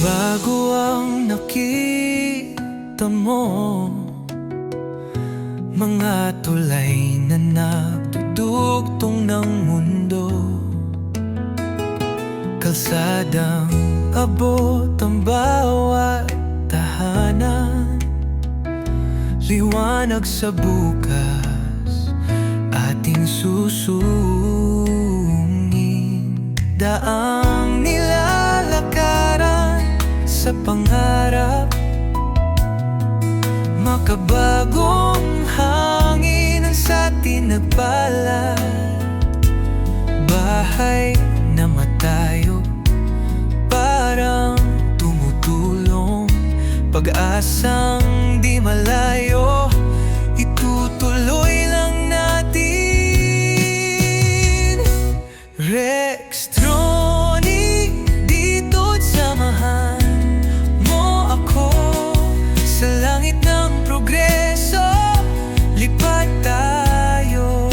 Bago ang nakita mo, mga tulay na nagdudugtong ng mundo, kalsadang abot ang bawat tahanan, liwanag sa bukas ating susungin, daang nilalakaran sa pangarap, makabagong hangin ang sa atin nagbalad, bahay na matayo parang tumutulong, pag-asang di malayo, itutuloy lang natin. Rextronic, dito't samahan mo ako sa langit ng progreso, lipat tayo,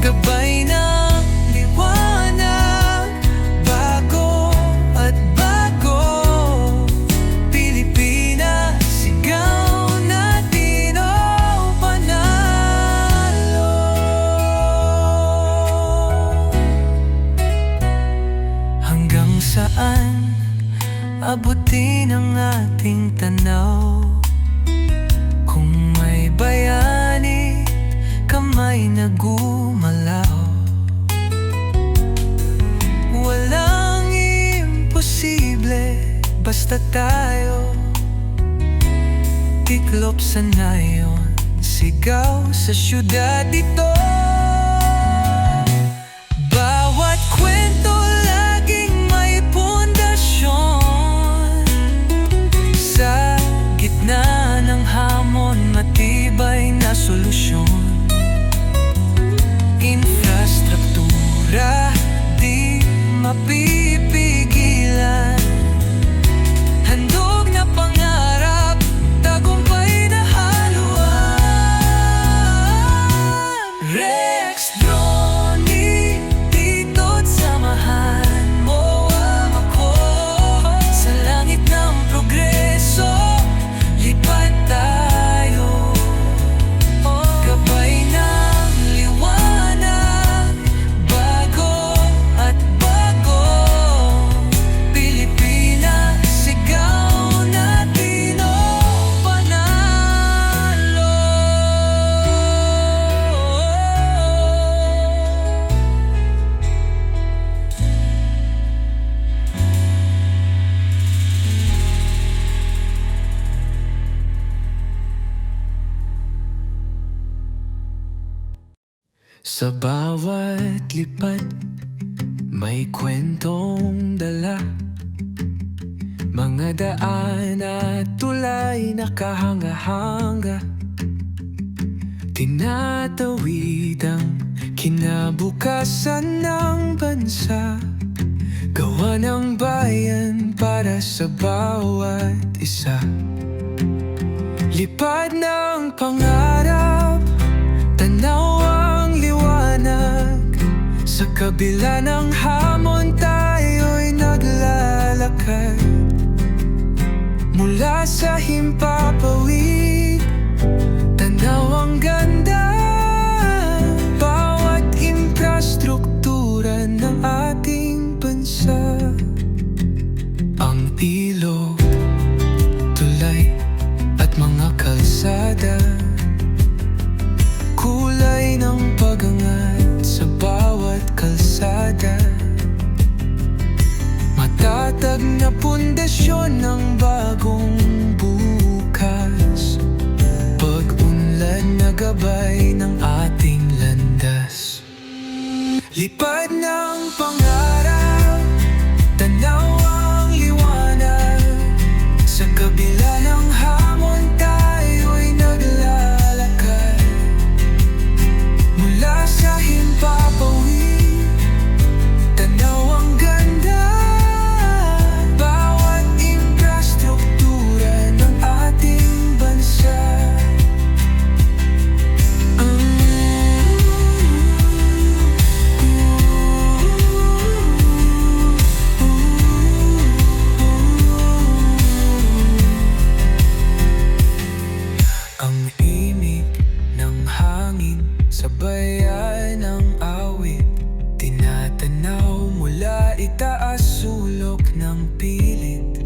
gabay ng liwanag, bago at bago, Pilipinas, sigaw natin o panalo. Hanggang saan abutin ang ating tanaw, kung may bayani, kamay na gumalaw. Walang imposible, basta tayo tiklop sa nayon, sigaw sa syudad ito. Bawat kwento laging may pundasyon, sa gitna ng hamon matibay na solusyon. Infrastruktura di mapipigilan, handog na pangarap, tagumpay na haluan. Rextronic, dito't samahan mo ako sa langit ng progreso, lipat tayo, gabay ng liwanag, bago at bago, Pilipinas, sigaw natin o panalo. Sa bawat lipat may kwentong dala, mga daan at tulay nakahanga-hanga, tinatawid ang kinabukasan ng bansa, gawa ng bayan para sa bawat isa. Lipad ng pangarap, tanaw ang liwanag, sa kabila ng hamon tayo'y naglalakad, mula sa himpapawid, tanaw ang ganda, bawat infrastruktura ng ating bansa. Ang ilog, tulay at mga kalsada, kulay ng pag-angat sa bawat kalsada, matatag na pundasyon ng bagong bukas, pag-unlad na gabay ng ating landas. Lipad ng pangarap, tanaw ang liwanag, sa kabila ng hamon tayo'y naglalakad, mula sa himpapawid, tanaw ang ganda, bawat infrastruktura ng ating bansa. pilit.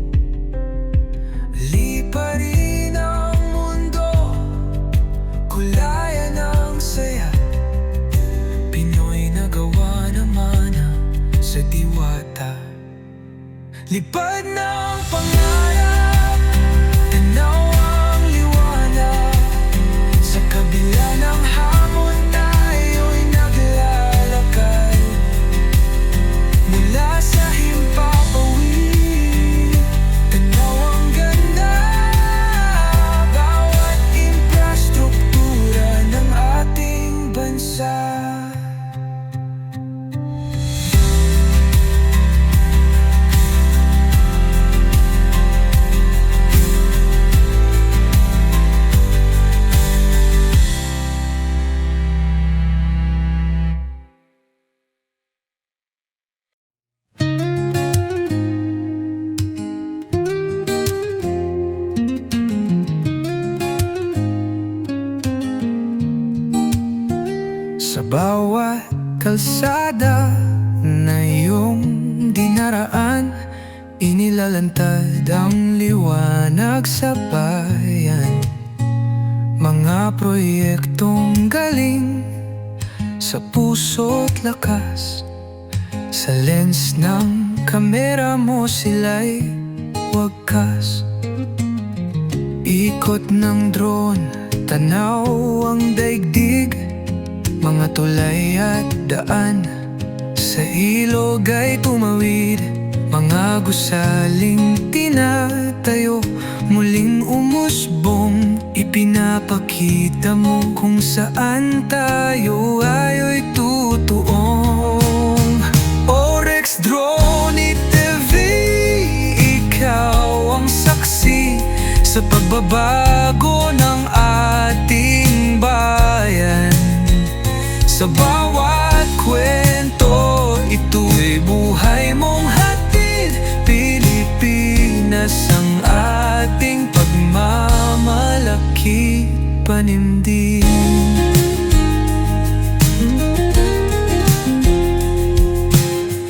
Liparin ang mundo, kulayan ang saya. Pinoy na gawa naman sa diwata. Lipad ng pangarap, tanaw ang liwanag. Sa kabila ng hamon tayo'y naglalakad. Mula sa himpapawid, tanaw ang ganda. Bawat infrastruktura ng ating bansa. Sa bawat kalsada na iyong dinaraan, inilalantad ang liwanag sa bayan. Mga proyektong galing sa puso't lakas. Sa lens ng kamera mo sila'y wagkas. Ikot ng drone, tanaw ang daigdig. Mga tulay at daan sa ilog ay tumawid. Mga gusaling tinatayo, muling umusbong. Ipinapakita mo kung saan tayo ayo'y tutuong. Orex Drone TV, ikaw ang saksi sa pagbabago ng ating bayan. Sa bawat kwento, ito'y buhay mong hatid. Pilipinas ang ating pagmamalaki, panimdim.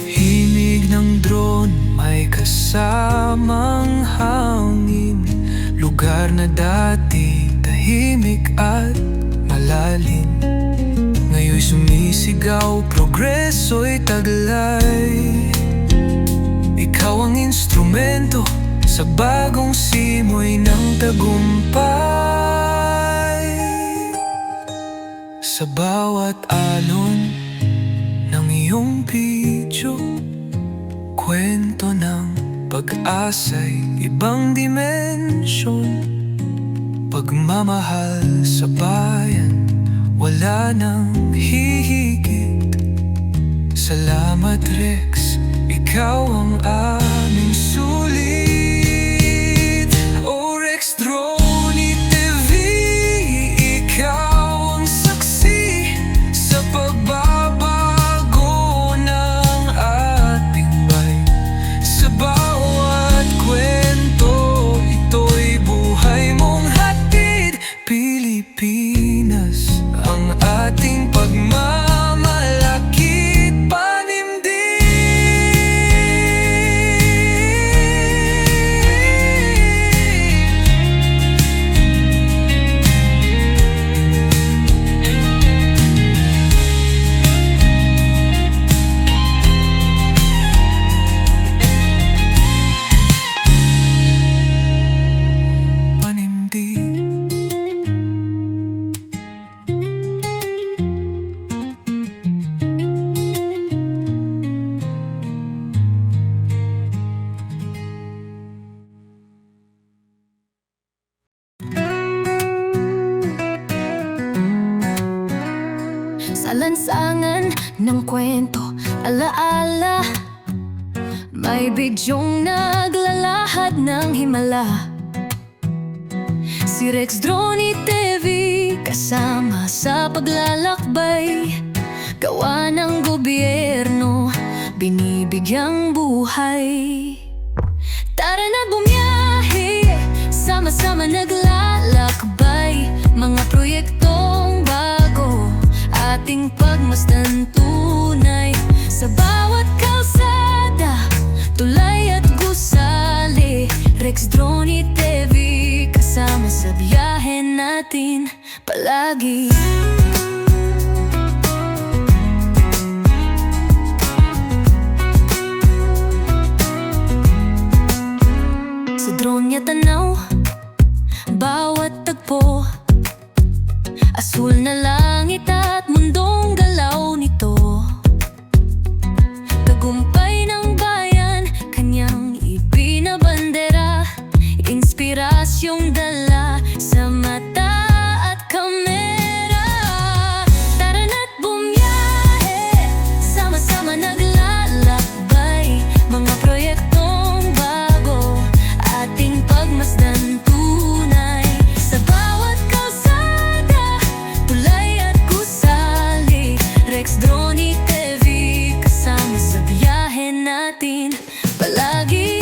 Himig ng drone, may kasamang hangin. Lugar na dati tahimik at malalim, ngayon'y sumisigaw, progreso'y taglay. Ikaw ang instrumento sa bagong simoy ng tagumpay. Sa bawat alon ng iyong video, kwento ng pag-asa'y ibang dimensyon. Pagmamahal sa bayan, wala nang hihigit. Salamat Rex, ikaw ang aming sulit. Orex Drone TV, ikaw ang saksi sa pagbabago ng ating bayan. Sa bawat kwento, ito'y buhay mong hatid. Pilipinas ang ating pagmamalaki, panimdim. Sa lansangan ng kwento, alaala, may bigyong naglalahad ng himala. Si Rex Drone TV, kasama sa paglalakbay. Gawa ng gobyerno, binibigyang buhay. Tara na bumiyahe, sama-sama naglalakbay. Mga proyektong bago, ating pagmasdan tunay. Sa bawat kalsada, tulay at gusay, natin palagi. Sa drone niya tanaw, bawat tagpo, asul na langit at mundong galaw nito. Tagumpay ng bayan, kanyang ibinabandera, inspirasyong dala sa mata at kamera. Tara na't bumiyahe, sama-sama naglalakbay, mga proyektong bago, ating pagmasdan tunay. Sa bawat kalsada, tulay at gusali, Rex Drone TV, kasama sa biyahe natin palagi.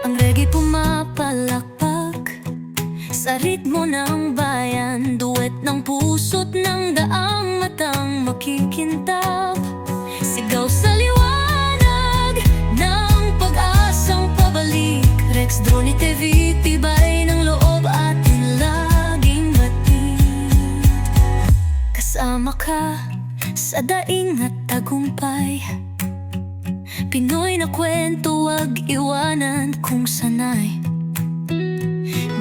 Ang reggae pumapalakpak sa ritmo ng bayan, duwet ng puso't ng daang matang makikintab. Sigaw sa liwanag ng pag-asang pabalik, Rex Drone TV, tibay ng loob atin laging batid. Kasama ka sa daing at tagumpay, Pinoy na kwento, wag iwanan kung sanay.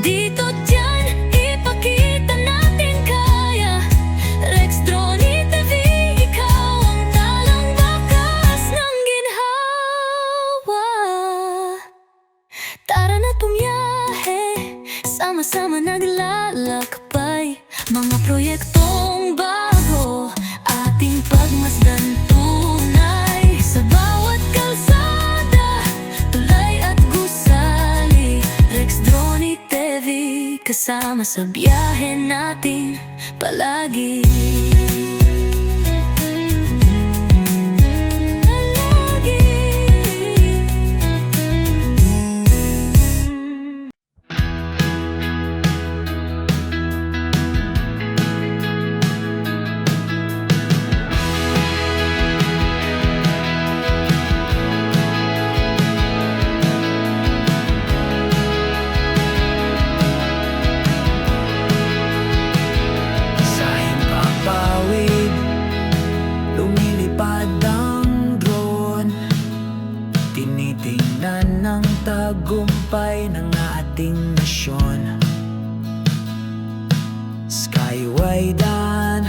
Dito dyan, ipakita natin kaya, Rex Drone TV, ikaw ang talang bakas ng ginhawa. Tara na't bumiyahe, sama-sama naglalakbay, mga proyektong bago, ating pagmasdan tunay. Sa bawat kalsada, tulay at gusali, Rex Drone TV, kasama sa biyahe natin palagi. Sa himpapawid, lumilipad ang drone, tinitingnan ng tagumpay ng ating nasyon. Skywide-an,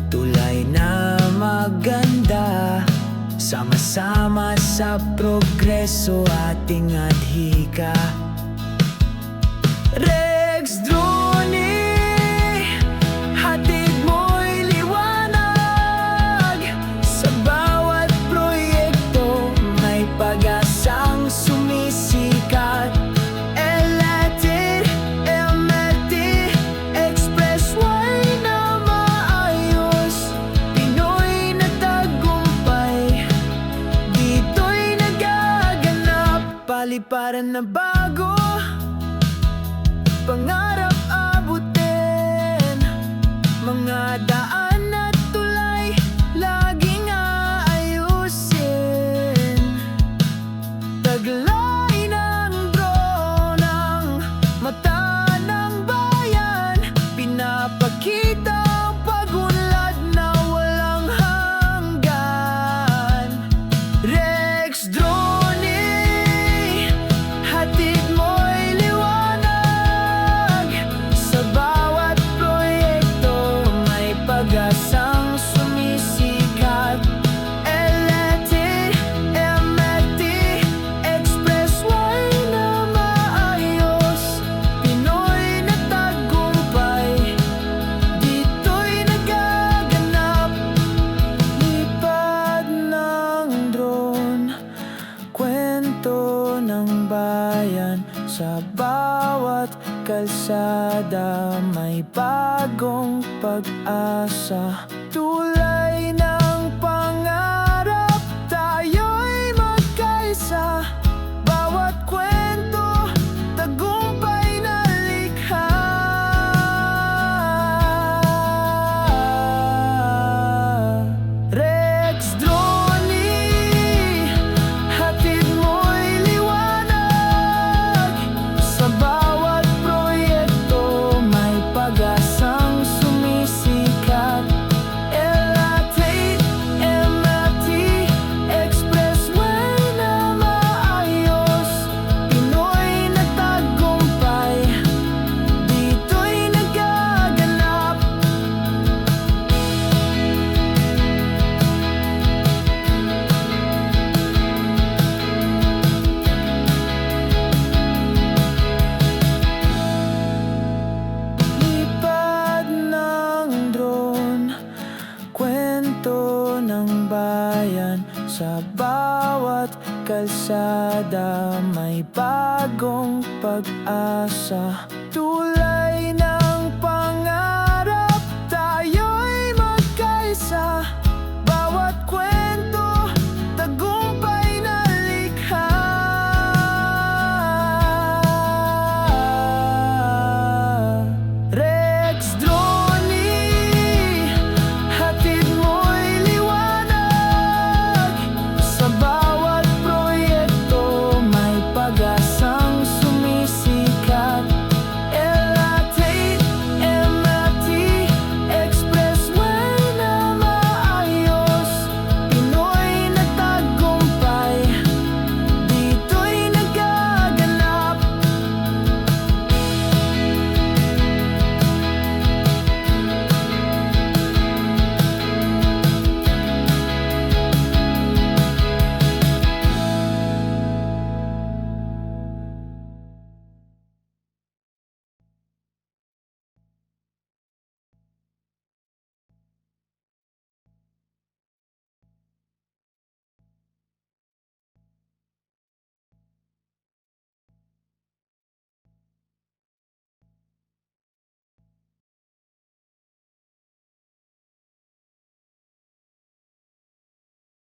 tulay na maganda, sama-sama sa progreso ating adhika. Rex Drone, hatid mo'y liwanag, sa bawat proyekto may pag-asang sumisikat. LRT, MRT, Expressway na maayos, Pinoy na tagumpay, dito'y nagaganap. Paliparan na bago, pangarap abutin, mga daan at tulay laging aayusin. Taglay ng drone ang mata ng bayan, pinapakita ang pag-unlad na walang hanggan. Rex Drone, hatid mo'y liwanag, sa bawat proyekto may pag-asang sumisikat. LRT, MRT, Expressway na maayos, Pinoy na tagumpay, dito'y nagaganap. Lipad ng drone, kwento ng bayan, sa bawat kalsada may bagong pag-asa. Tulay ng pangarap, tayo'y magkaisa, bawat kwento, tagumpay na likha. Rex Drone Sa bawat kalsada may bagong pag-asa. Tulad